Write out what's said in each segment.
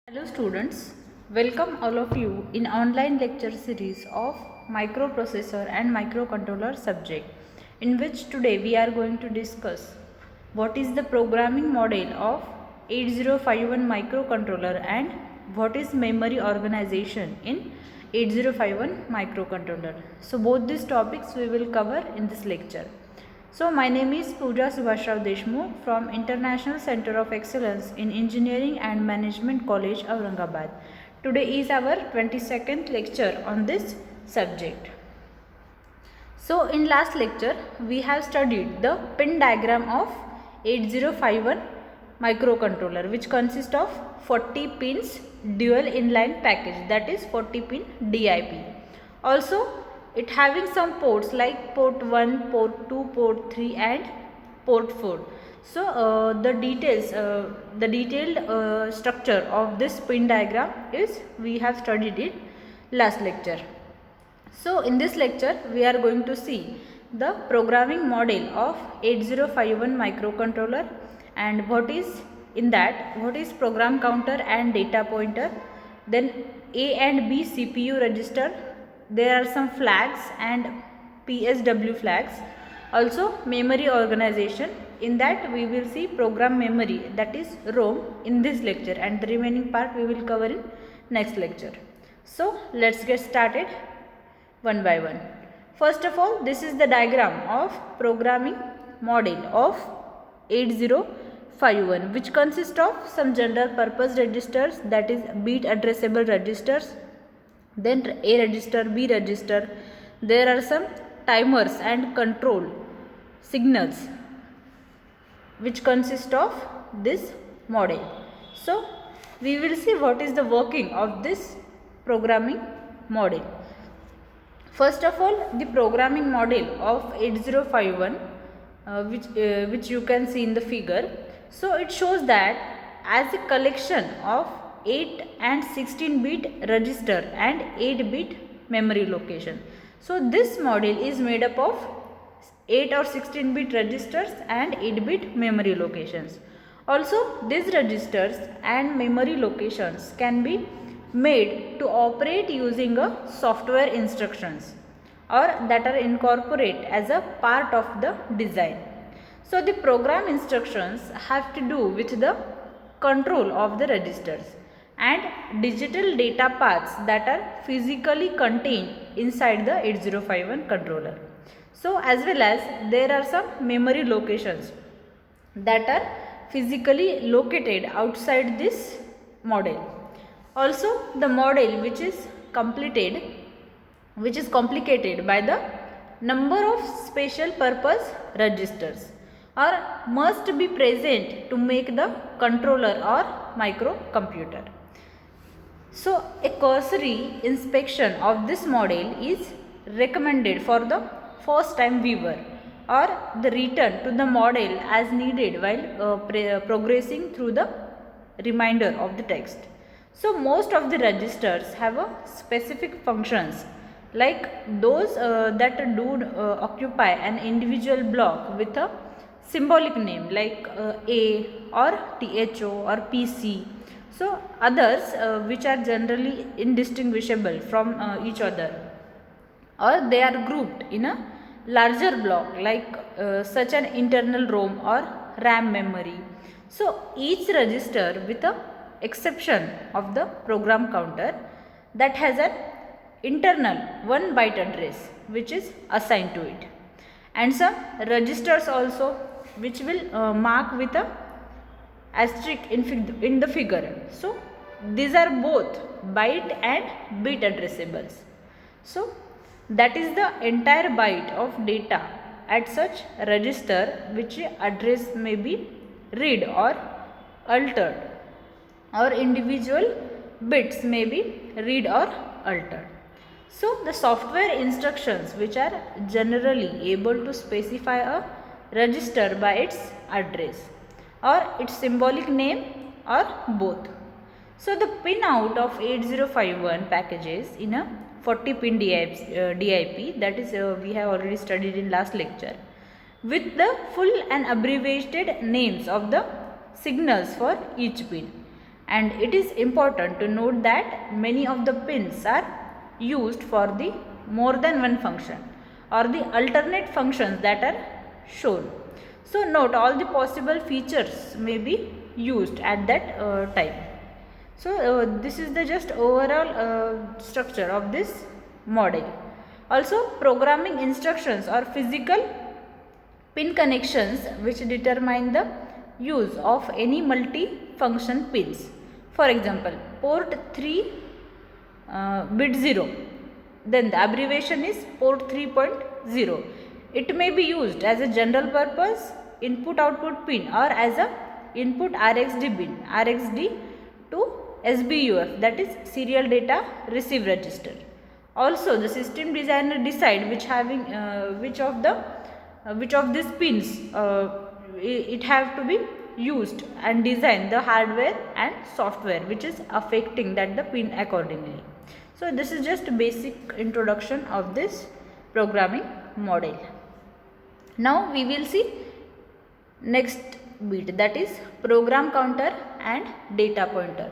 Hello students, welcome all of you in online lecture series of microprocessor and microcontroller subject, in which today we are going to discuss what is the programming model of 8051 microcontroller and what is memory organization in 8051 microcontroller. So both these topics we will cover in this lecture. So my name is Pooja Subhashrao Deshmukh from International Center of Excellence in Engineering and Management College, Aurangabad. Today is our 22nd lecture on this subject. So in last lecture we have studied the pin diagram of 8051 microcontroller, which consists of 40 pins dual inline package, that is 40 pin DIP. Also it having some ports like port 1, port 2, port 3 and port 4. So the detailed structure of this pin diagram is we have studied in last lecture. So in this lecture we are going to see the programming model of 8051 microcontroller and what is in that, what is program counter and data pointer, then A and B CPU register, there are some flags and PSW flags, also memory organization. In that we will see program memory, that is ROM, in this lecture, and the remaining part we will cover in next lecture. So let's get started one by one. First of all, this is the diagram of programming model of 8051, which consists of some general purpose registers, that is bit addressable registers, then A register, B register. There are some timers and control signals which consist of this model. So we will see what is the working of this programming model. First of all, the programming model of 8051 which you can see in the figure. So it shows that as a collection of 8 and 16 bit register and 8 bit memory location. So this model is made up of 8 or 16 bit registers and 8 bit memory locations. Also these registers and memory locations can be made to operate using a software instructions or that are incorporated as a part of the design. So the program instructions have to do with the control of the registers and digital data paths that are physically contained inside the 8051 controller. So as well as there are some memory locations that are physically located outside this model. Also the model which is complicated by the number of special purpose registers or must be present to make the controller or microcomputer. So a cursory inspection of this model is recommended for the first time viewer or the return to the model as needed while progressing through the remainder of the text. So most of the registers have a specific functions, like those that do occupy an individual block with a symbolic name like A or THO or PC. So others which are generally indistinguishable from each other, or they are grouped in a larger block like such an internal ROM or RAM memory. So each register with a exception of the program counter that has an internal 1 byte address which is assigned to it, and some registers also which will mark with a asterisk in the figure. So these are both byte and bit addressables. So that is the entire byte of data at such register which address may be read or altered, or individual bits may be read or altered. So the software instructions which are generally able to specify a register by its address or its symbolic name or both. So the pinout of 8051 packages in a 40 pin DIP, that is we have already studied in last lecture, with the full and abbreviated names of the signals for each pin. And it is important to note that many of the pins are used for the more than one function or the alternate functions that are shown. So note all the possible features may be used at that time. So this is the just overall structure of this model. Also, programming instructions or physical pin connections which determine the use of any multi-function pins. For example, port 3 bit 0, then the abbreviation is port 3.0. It may be used as a general purpose input output pin or as a input RxD pin, RxD to SBUF, that is serial data receive register. Also, the system designer decide which of these pins it have to be used and design the hardware and software which is affecting that the pin accordingly. So this is just basic introduction of this programming model. Now we will see next bit, that is program counter and data pointer.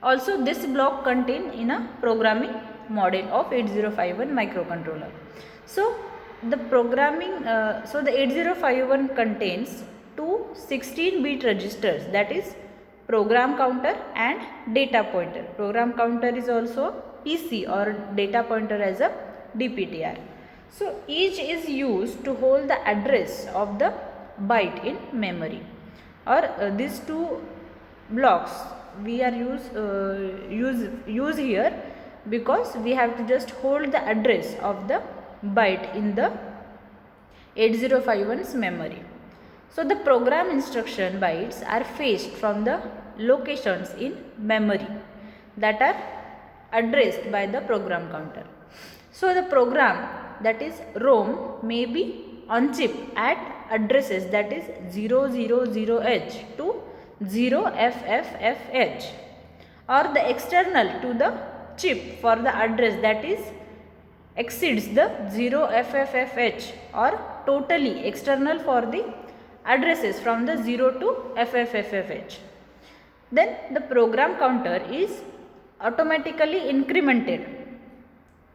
Also this block contained in a programming model of 8051 microcontroller. So the the 8051 contains two 16-bit registers, that is program counter and data pointer. Program counter is also PC or data pointer as a DPTR. So each is used to hold the address of the byte in memory, or these two blocks we are use here because we have to just hold the address of the byte in the 8051's memory. So the program instruction bytes are fetched from the locations in memory that are addressed by the program counter. So the program, that is ROM, may be on chip at addresses that is 000H to 0FFFH, or the external to the chip for the address that is exceeds the 0FFFH, or totally external for the addresses from the 0 to FFFFH. Then the program counter is automatically incremented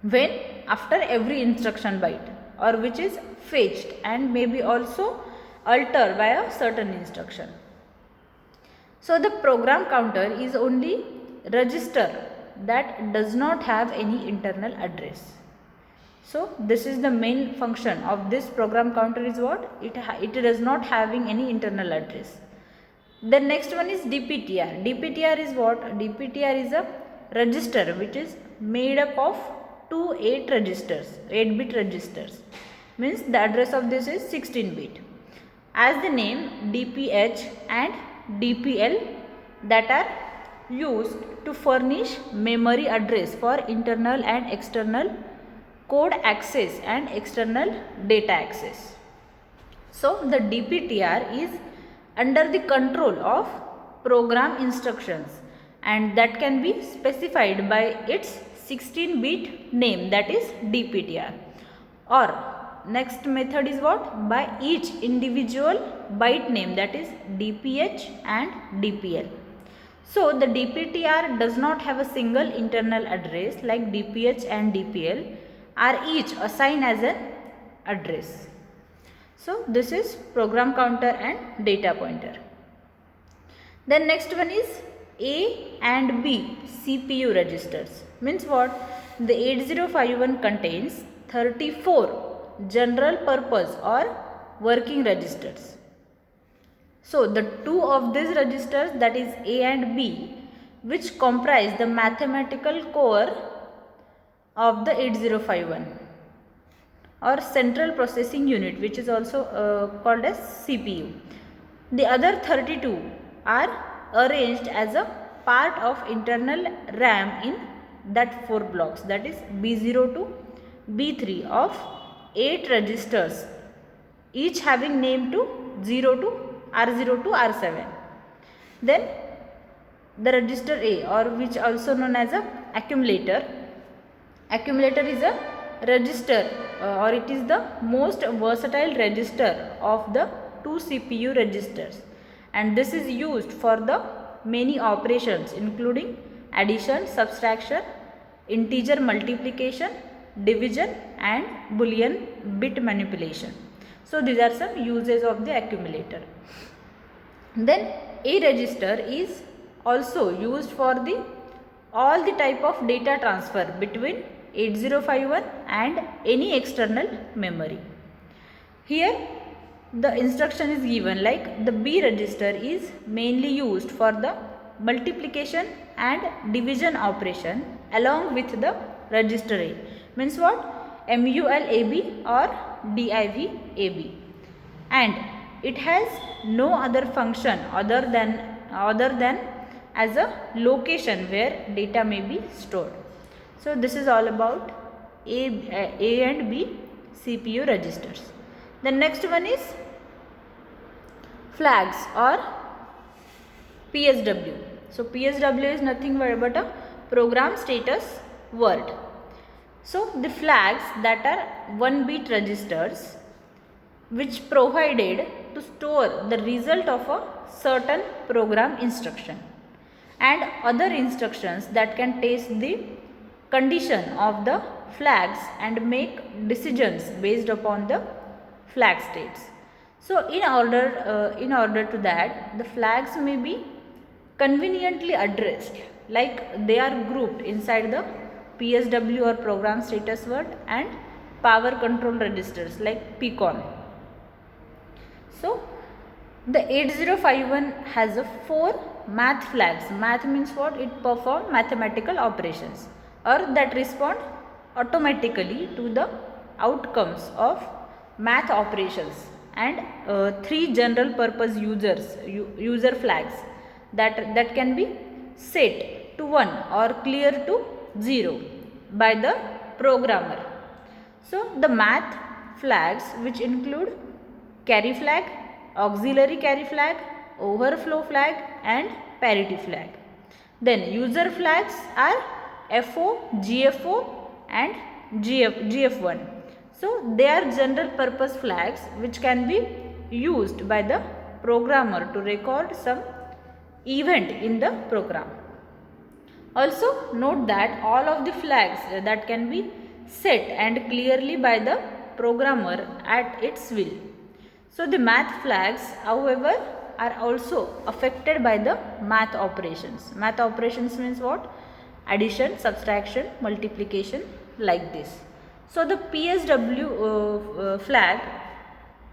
when after every instruction byte, or which is fetched and may be also altered by a certain instruction. So the program counter is only register that does not have any internal address. So this is the main function of this program counter is what? It does not having any internal address. The next one is DPTR. DPTR is what? DPTR is a register which is made up of two 8-bit registers. Means the address of this is 16-bit. As the name, DPH and DPL that are used to furnish memory address for internal and external code access and external data access. So the DPTR is under the control of program instructions, and that can be specified by its 16-bit name, that is DPTR. Or next method is what? By each individual byte name, that is DPH and DPL. So the DPTR does not have a single internal address like DPH and DPL are each assigned as an address. So this is program counter and data pointer. Then next one is A and B CPU registers. Means what? The 8051 contains 34 general purpose or working registers. So the two of these registers, that is A and B, which comprise the mathematical core of the 8051 or central processing unit, which is also called as CPU. The other 32 are arranged as a part of internal RAM in that 4 blocks, that is B0 to B3 of 8 registers, each having name to 0 to R0 to R7. Then the register A, or which also known as a accumulator. Accumulator is a register or it is the most versatile register of the two CPU registers, and this is used for the many operations including addition, subtraction, integer multiplication, division and boolean bit manipulation. So these are some uses of the accumulator. Then a register is also used for the all the type of data transfer between 8051 and any external memory. Here the instruction is given like the B register is mainly used for the multiplication and division operation along with the register A. Means what? MULAB or DIVAB, and it has no other function other than as a location where data may be stored. So this is all about A and B CPU registers. The next one is flags or PSW. So PSW is nothing but a program status word. So the flags that are 1-bit registers which provided to store the result of a certain program instruction and other instructions that can test the condition of the flags and make decisions based upon the flag states. So in order to that, the flags may be conveniently addressed like they are grouped inside the PSW or program status word and power control registers like PCON. So the 8051 has a 4 math flags. Math means what? It perform mathematical operations or that respond automatically to the outcomes of math operations, and 3 general purpose user flags that can be set to 1 or clear to 0 by the programmer. So the math flags which include carry flag, auxiliary carry flag, overflow flag and parity flag. Then user flags are FO, GFO and GF1. So they are general purpose flags which can be used by the programmer to record some event in the program. Also note that all of the flags that can be set and clearly by the programmer at its will. So the math flags, however, are also affected by the math operations. Math operations means what? Addition, subtraction, multiplication, like this. So the PSW flag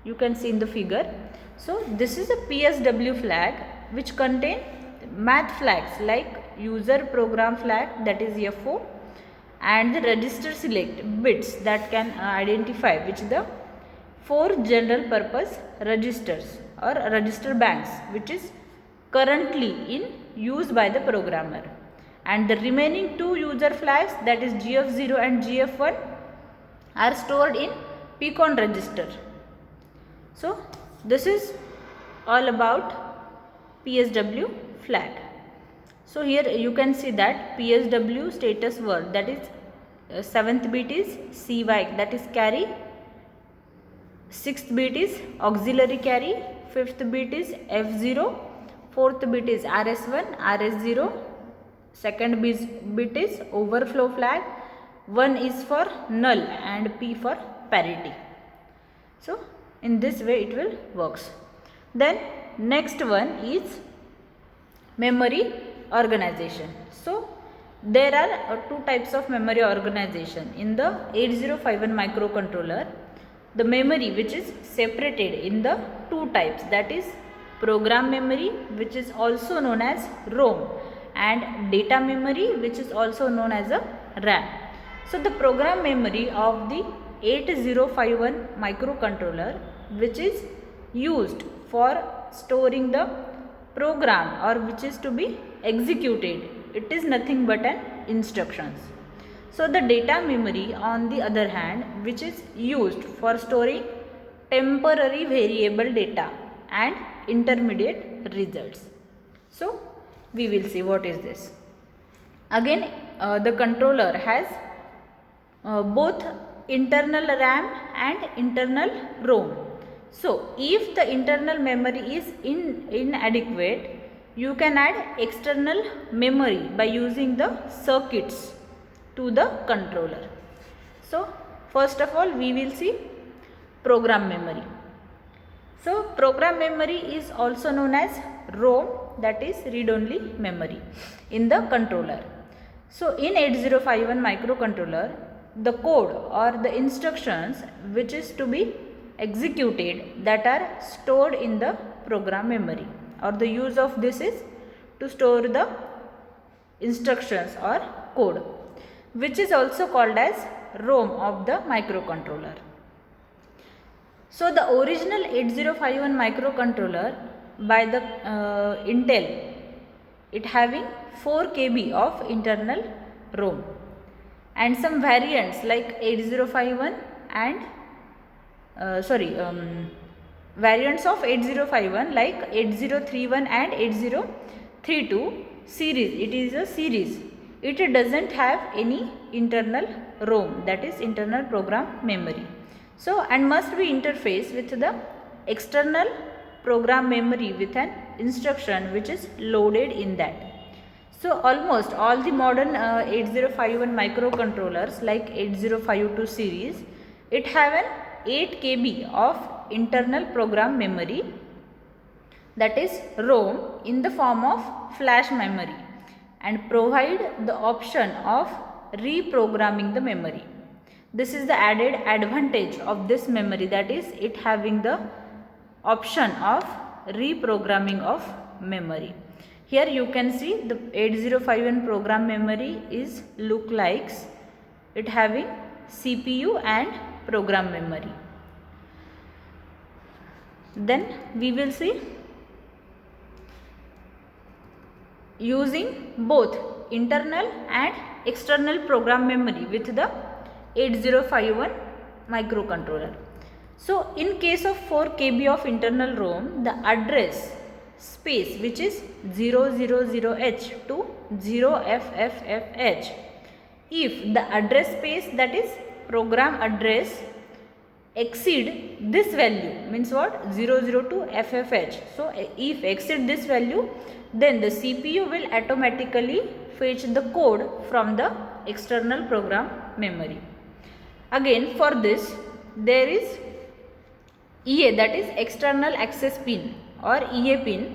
you can see in the figure. So this is a PSW flag which contain math flags like user program flag, that is FO, and the register select bits that can identify which the 4 general purpose registers or register banks which is currently in use by the programmer, and the remaining 2 user flags, that is GF0 and GF1, are stored in PCON register. So this is all about PSW flag. So here you can see that PSW status word, that is 7th bit is CY, that is carry, 6th bit is auxiliary carry, 5th bit is F0, 4th bit is RS1, RS0, 2nd bit is overflow flag, 1 is for null and P for parity. So in this way it will works. Then next one is memory organization. So there are 2 types of memory organization in the 8051 microcontroller. The memory which is separated in the 2 types, that is program memory which is also known as ROM and data memory which is also known as a RAM. So the program memory of the 8051 microcontroller which is used for storing the program or which is to be executed, it is nothing but an instructions. So the data memory on the other hand which is used for storing temporary variable data and intermediate results. So we will see what is this. Again the controller has both internal RAM and internal ROM. So if the internal memory is inadequate, you can add external memory by using the circuits to the controller. So first of all we will see program memory. So program memory is also known as ROM, that is read only memory in the controller. So in 8051 microcontroller, the code or the instructions which is to be executed that are stored in the program memory, or the use of this is to store the instructions or code, which is also called as ROM of the microcontroller. So the original 8051 microcontroller by the Intel, it having 4 KB of internal ROM, and some variants like 8051 and variants of 8051 like 8031 and 8032 series. It is a series. It doesn't have any internal ROM, that is internal program memory. So and must be interfaced with the external program memory with an instruction which is loaded in that. So almost all the modern 8051 microcontrollers like 8052 series, it have an 8 KB of internal program memory, that is ROM, in the form of flash memory, and provide the option of reprogramming the memory. This is the added advantage of this memory, that is it having the option of reprogramming of memory. Here you can see the 8051 program memory is look like it having CPU and program memory. Then we will see using both internal and external program memory with the 8051 microcontroller. So in case of 4 KB of internal ROM, the address space which is 000H to 0FFFH, if the address space, that is program address, exceed this value, means what, 002 FFH. So if exceed this value, then the CPU will automatically fetch the code from the external program memory. Again for this there is EA, that is external access pin or EA pin,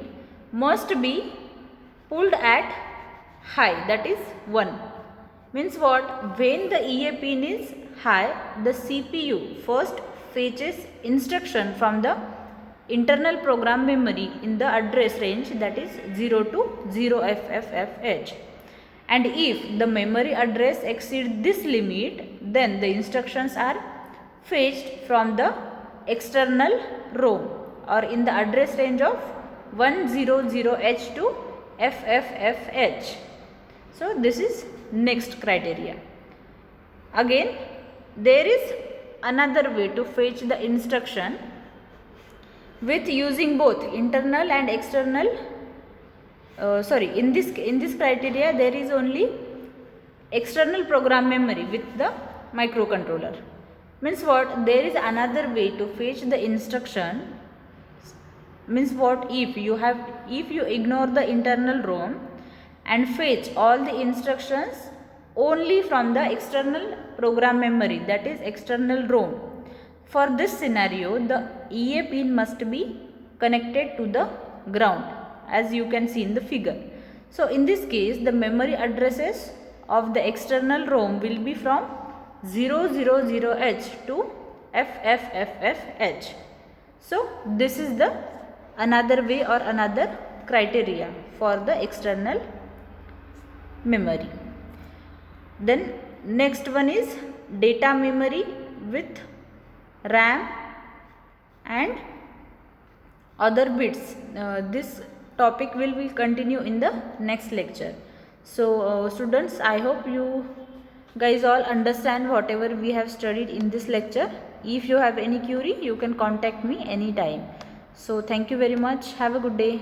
must be pulled at high, that is 1. Means what, when the EA pin is high, the CPU first fetches instruction from the internal program memory in the address range, that is 0 to 0FFFH. And if the memory address exceeds this limit, then the instructions are fetched from the external ROM or in the address range of 100H to FFFH. So this is next criteria. Again there is another way to fetch the instruction with using both internal and external. In this criteria there is only external program memory with the microcontroller. Means what, there is another way to fetch the instruction. Means what, if you ignore the internal ROM and fetch all the instructions only from the external program memory, that is external ROM. For this scenario, the EA pin must be connected to the ground, as you can see in the figure. So in this case the memory addresses of the external ROM will be from 000H to FFFFH. So this is the another way or another criteria for the external memory. Then next one is data memory with RAM and other bits. This topic will continue in the next lecture. So students, I hope you guys all understand whatever we have studied in this lecture. If you have any query, you can contact me anytime. So thank you very much. Have a good day.